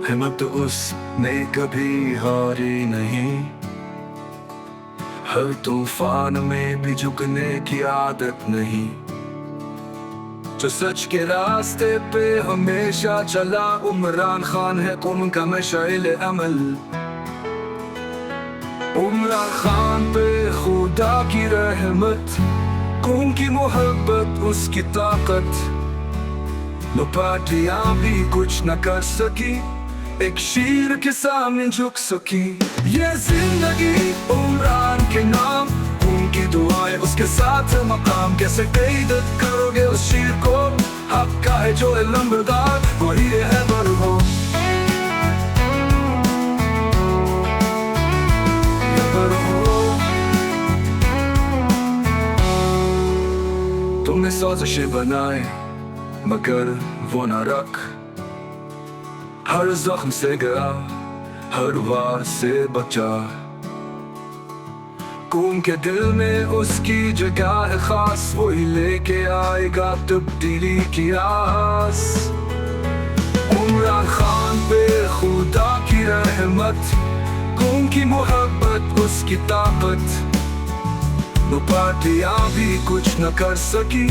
हिम्मत उसने कभी हारी नहीं, हर तूफान में भी झुकने की आदत नहीं। जो सच के रास्ते पे हमेशा चला, उमरान खान है उनका मशाइल अमल। उमरान खान पे खुदा की रहमत, उनकी मोहब्बत उसकी ताकत। लो पार्टियां भी कुछ न कर सकी, एक शेर के सामने झुक सकी। ये जिंदगी उमरान के नाम, उनकी दुआएं उसके साथ मकाम। कैसे इज्जत करोगे उस शेर को, हक का है जो है लंबरदार, वही है बरहो। तुमने साजिशें बनाए मगर वो न रख, हर जख्म से गया हर वार से बचा। कौम के दिल में उसकी जगह है खास, वही लेके आएगा तब्दीली की आस। उमरान खान पे खुदा की रहमत, कौम की मोहब्बत उसकी ताकत। वो पार्टियां भी कुछ न कर सकी,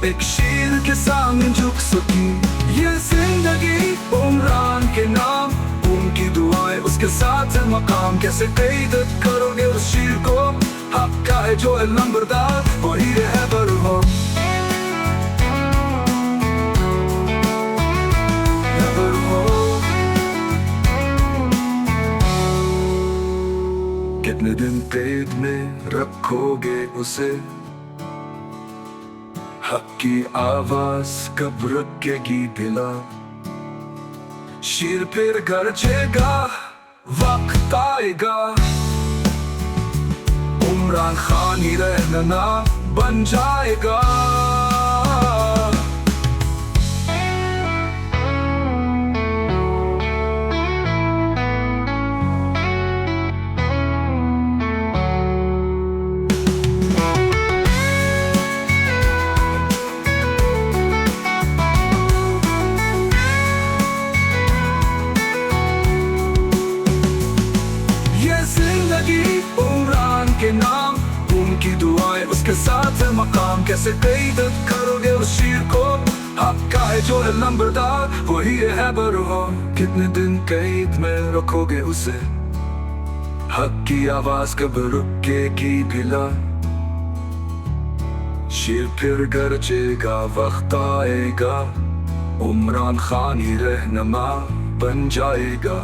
एक शेर के सामने झुक सकी। ये जिंदगी उमरान के नाम, उनकी दुआएं उसके साथ है मकाम। कैसे इज्जत करोगे उस शेर को, हक का है जो है लंबरदार, वही है बरहो। कितने दिन कैद में रखोगे उसे, हक की आवाज कब रुकेगी भिला। शेर फिर गरजेगा वक्त आएगा, उमरान खान ही रहना बन जाएगा। उमरान के नाम, उनकी दुआएं उसके साथ है मकाम। कैसे इज्जत करोगे उस शेर को, हक का है जो है लंबरदार, वही है बरहो। कितने दिन कैद में रखोगे उसे, हक की आवाज कब रुकेगी भिला। शेर फिर गरजेगा वक्त आएगा, उमरान खान ही रहनुमा बन जाएगा।